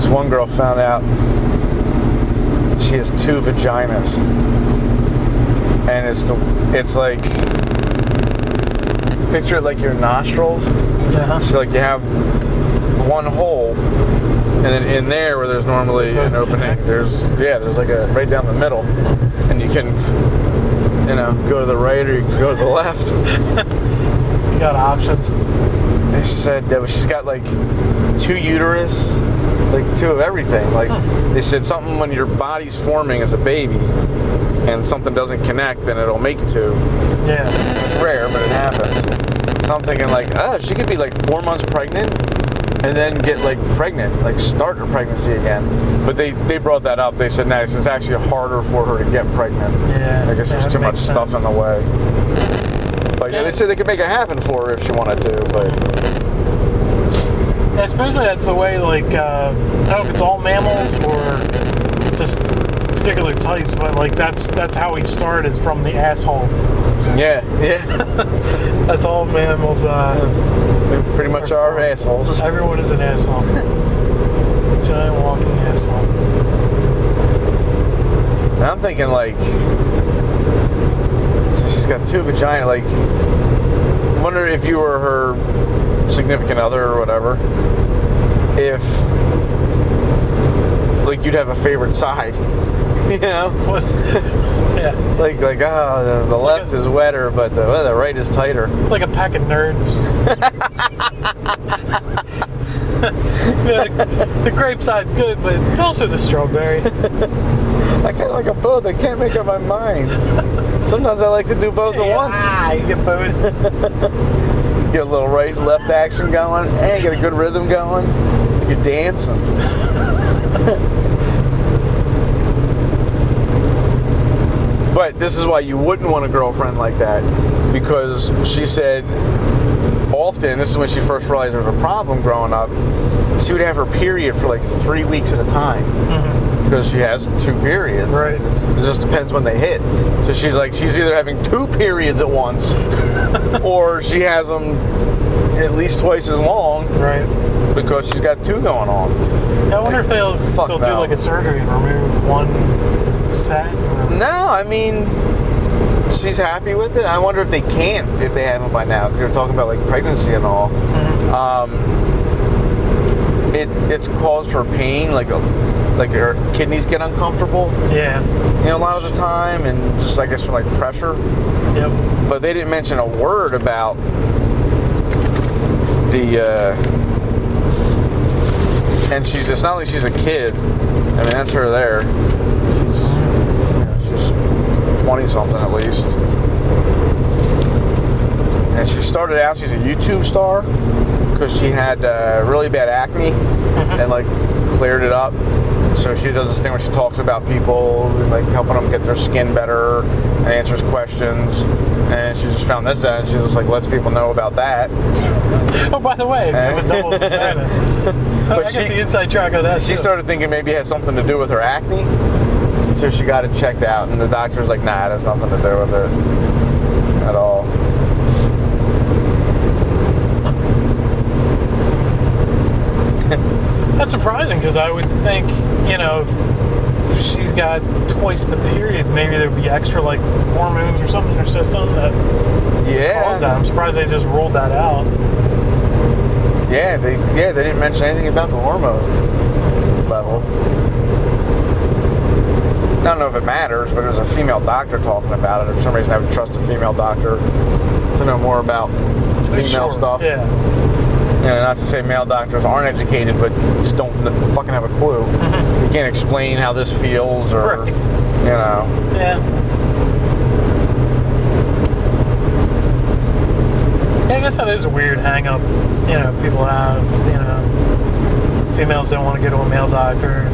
one girl found out she has 2 vaginas, and it's like, picture it like your nostrils. So like you have one hole, and then in there where there's normally an opening, there's like a right down the middle, and you can, go to the right or you can go to the left. You got options. They said that she's got like 2 uterus, like 2 of everything. Like they said something when your body's forming as a baby and something doesn't connect, then it'll make 2. Yeah. It's rare, but it happens. So I'm thinking like, she could be like 4 months pregnant and then get like pregnant, like start her pregnancy again. But they brought that up. They said, no, it's actually harder for her to get pregnant. Yeah. I guess there's too much stuff in the way. But yeah, they said they could make it happen for her if she wanted to, but... Yeah, especially that's the way, like, I don't know if it's all mammals or just particular types, but like that's how we start, is from the asshole. Yeah. That's all mammals. We pretty much are assholes. Everyone is an asshole. Giant walking asshole. And I'm thinking like, so she's got 2 vaginas. Like, I wonder if you were her significant other or whatever, if like you'd have a favorite side. What's, yeah. Like the left is wetter, but the right is tighter. Like a pack of nerds. The grape side's good, but also the strawberry. I kind of like them both. I can't make up my mind. Sometimes I like to do both at once. You get both. Get a little right, left action going, and get a good rhythm going. You're dancing. But this is why you wouldn't want a girlfriend like that, because she said often, this is when she first realized there was a problem growing up, she would have her period for like 3 weeks at a time, because she has 2 periods. Right. It just depends when they hit. So she's like, she's either having 2 periods at once, or she has them at least twice as long. Right. Because she's got 2 going on. Yeah, I wonder if they'll do like a surgery and remove one set. No, I mean, she's happy with it. I wonder if they can't, if they haven't by now. You're talking about like pregnancy and all. It's caused her pain, like her kidneys get uncomfortable. Yeah. A lot of the time, and just I guess from like pressure. Yep. But they didn't mention a word about the. And it's not like she's a kid. I mean, that's her there. She's 20-something at least. And she started out, she's a YouTube star, because she had really bad acne and like cleared it up. So she does this thing where she talks about people, like helping them get their skin better and answers questions. And she just found this out, and she just like lets people know about that. Oh, by the way, I was double vagina. But I got the inside track of that. She started thinking maybe it has something to do with her acne. So she got it checked out, and the doctor was like, nah, it has nothing to do with it at all. That's surprising, because I would think, if she's got twice the periods, maybe there'd be extra like hormones or something in her system that cause that. I'm surprised they just ruled that out. Yeah, they didn't mention anything about the hormone level. I don't know if it matters, but it was a female doctor talking about it. For some reason, I would trust a female doctor to know more about female stuff. Yeah. Not to say male doctors aren't educated, but just don't fucking have a clue. You can't explain how this feels, or right. Yeah. Yeah, I guess that is a weird hang-up. People have. Females don't want to go to a male doctor.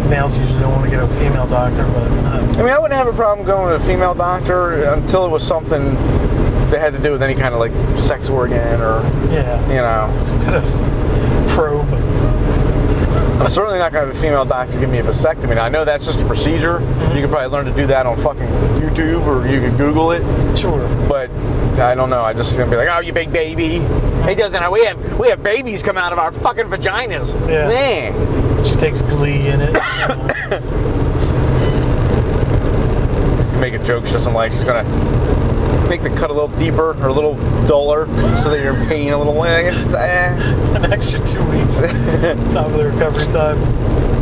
Males usually don't want to get a female doctor, but... I mean, I wouldn't have a problem going to a female doctor until it was something that had to do with any kind of, like, sex organ or... Yeah. Some kind of probe. I'm certainly not going to have a female doctor give me a vasectomy. Now, I know that's just a procedure. You could probably learn to do that on fucking YouTube, or you could Google it. Sure. But I don't know. I just going to be like, oh, you big baby. He doesn't know. We have babies come out of our fucking vaginas. Yeah. Man. She takes glee in it. Make a joke she doesn't like. She's going to make the cut a little deeper or a little duller so that you're in pain a little. An extra 2 weeks. Top of the recovery time.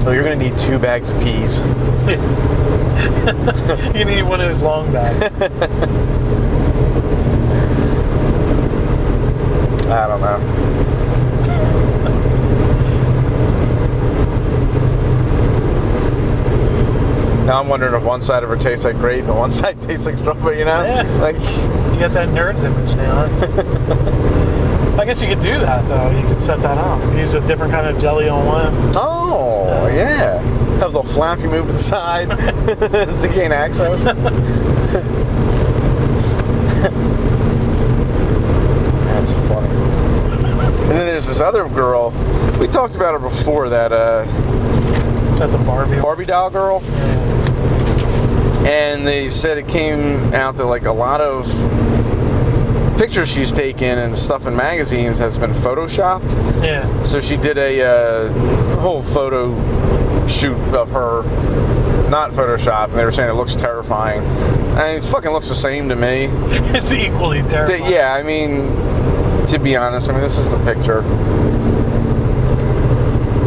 Oh, you're going to need 2 bags of peas. You need one of those long bags. I don't know. Now I'm wondering if one side of her tastes like grape and one side tastes like strawberry, you know? Yeah. Like, you got that nerd's image now. I guess you could do that, though. You could set that up. Use a different kind of jelly on one. oh, yeah. Have a little flappy move to the side to gain access. That's funny. And then there's this other girl. We talked about her before, that Is that the Barbie doll girl. And they said it came out that like a lot of pictures she's taken and stuff in magazines has been photoshopped. Yeah. So she did a whole photo shoot of her, not photoshopped, and they were saying it looks terrifying. And it fucking looks the same to me. It's equally terrifying. Yeah, I mean, to be honest, I mean, this is the picture.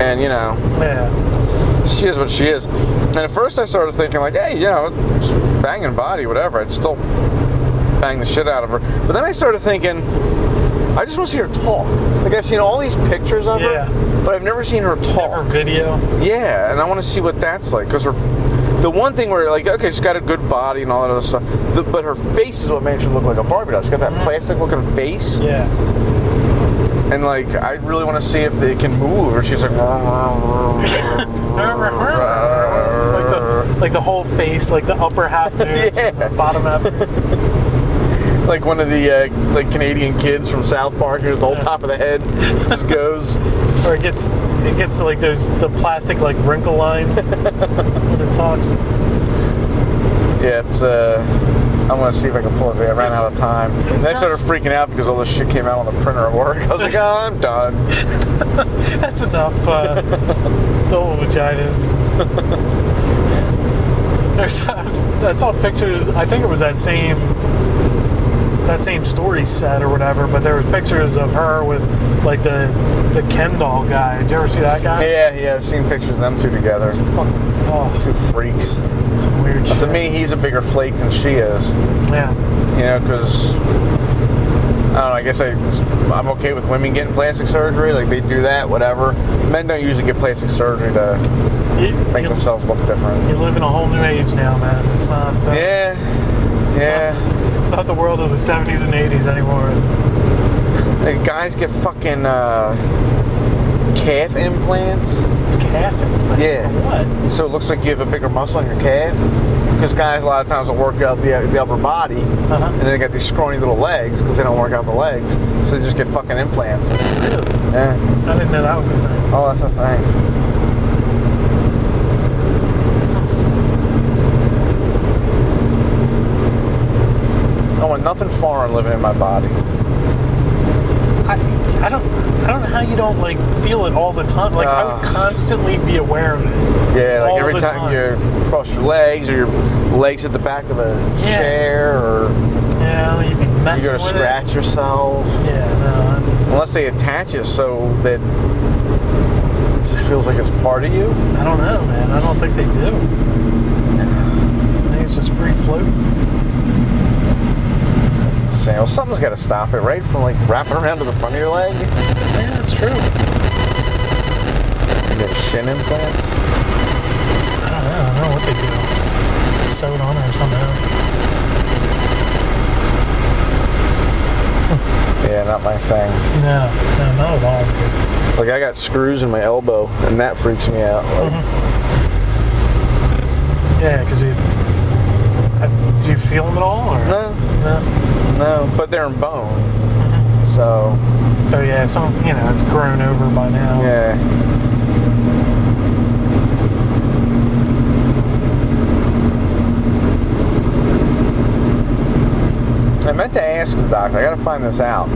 And, you know. Yeah. She is what she is. And at first I started thinking like, hey, you know, banging body, whatever. I'd still bang the shit out of her. But then I started thinking, I just want to see her talk. Like, I've seen all these pictures of her, but I've never seen her talk. Never video. Yeah, and I want to see what that's like. Because the one thing where, like, okay, she's got a good body and all that other stuff, but her face is what makes her look like a Barbie doll. She's got that plastic-looking face. Yeah. And, like, I really want to see if they can move, or she's like... like the whole face, like the upper half moves, bottom half moves. Like one of the like Canadian kids from South Park, who's the whole top of the head just goes. Or it gets like the plastic like wrinkle lines when it talks. Yeah, it's I'm gonna see if I can pull it. I ran out of time. And then I started freaking out because all this shit came out on the printer at work. I was like, oh, I'm done. That's enough. Double vaginas. I saw pictures. I think it was that same story set or whatever. But there were pictures of her with like the Ken doll guy. Did you ever see that guy? Yeah. I've seen pictures of them two together. Two freaks. Some weird shit. To me, he's a bigger flake than she is. Yeah. You know, because I don't know. I guess I'm okay with women getting plastic surgery. Like, they do that, whatever. Men don't usually get plastic surgery to make themselves look different. You live in a whole new age now, man. It's not. It's not the world of the 70s and 80s anymore. Like, guys get fucking calf implants. Calf implants? Yeah. For what? So it looks like you have a bigger muscle in your calf. Because guys a lot of times will work out the upper body, and then they got these scrawny little legs because they don't work out the legs. So they just get fucking implants. Really? Yeah. I didn't know that was a thing. Oh, that's a thing. I want nothing foreign living in my body. I don't know how you don't like feel it all the time. Like I would constantly be aware of it. Yeah, like every time you cross your legs or your legs at the back of a chair, or you'd be messing you go to scratch yourself. Yeah, no. Unless they attach it so that it just feels like it's part of you. I don't know, man. I don't think they do. I think it's just free floating. Insane. Well, something's got to stop it, right? From like wrapping around to the front of your leg. Yeah, that's true. You get shin implants. I don't know what they do. Sew it on or something. Yeah, not my thing. No, not at all. Like, I got screws in my elbow, and that freaks me out. Like, yeah, because do you feel them at all? Or? No, but they're in bone. So yeah, it's grown over by now. Yeah. ask the doctor. I gotta find this out.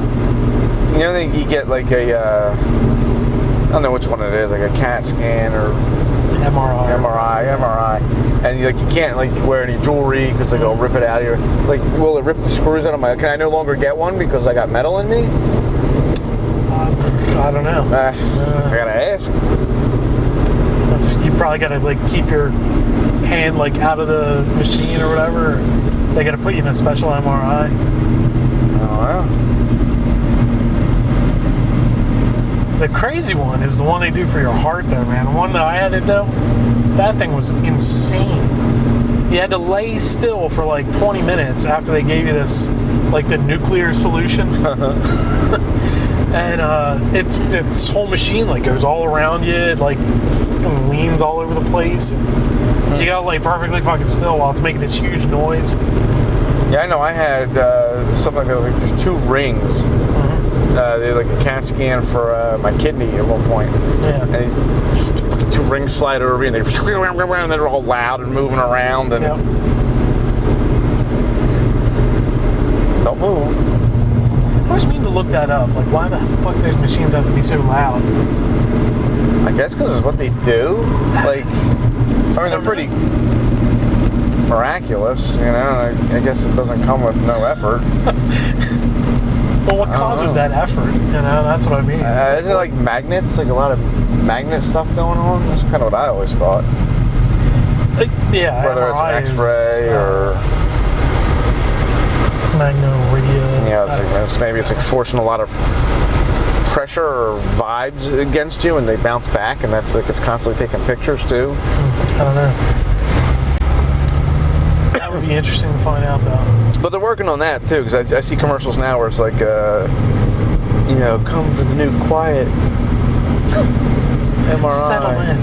You know, you get like a, I don't know which one it is, like a CAT scan or MRI, and you can't wear any jewelry because they'll rip it out of your. Will it rip the screws out of my? Can I no longer get one because I got metal in me? I don't know. I gotta ask. You probably gotta keep your hand out of the machine or whatever. They gotta put you in a special MRI. Oh wow. The crazy one is the one they do for your heart, though, man. The one that I had to do, that thing was insane. You had to lay still for 20 minutes after they gave you this, the nuclear solution. And it's this whole machine goes all around you. It leans all over the place. And you gotta lay perfectly fucking still while it's making this huge noise. Yeah, I know. I had something that was these 2 rings. They had a CAT scan for my kidney at one point. Yeah. And these fucking 2 rings slide over me, and they're all loud and moving around. And don't move. I always mean to look that up. Why the fuck those machines have to be so loud? I guess because it's what they do. They're pretty miraculous, you know. I guess it doesn't come with no effort. But what causes that effort? You know, that's what I mean. Is it magnets? A lot of magnet stuff going on? That's kind of what I always thought. Yeah. Whether MRI it's an X-ray or magnoradia. Yeah, maybe it's forcing a lot of pressure or vibes against you, and they bounce back, and that's it's constantly taking pictures too. I don't know. That would be interesting to find out, though. But they're working on that too, because I see commercials now where it's come for the new quiet MRI. Settle in.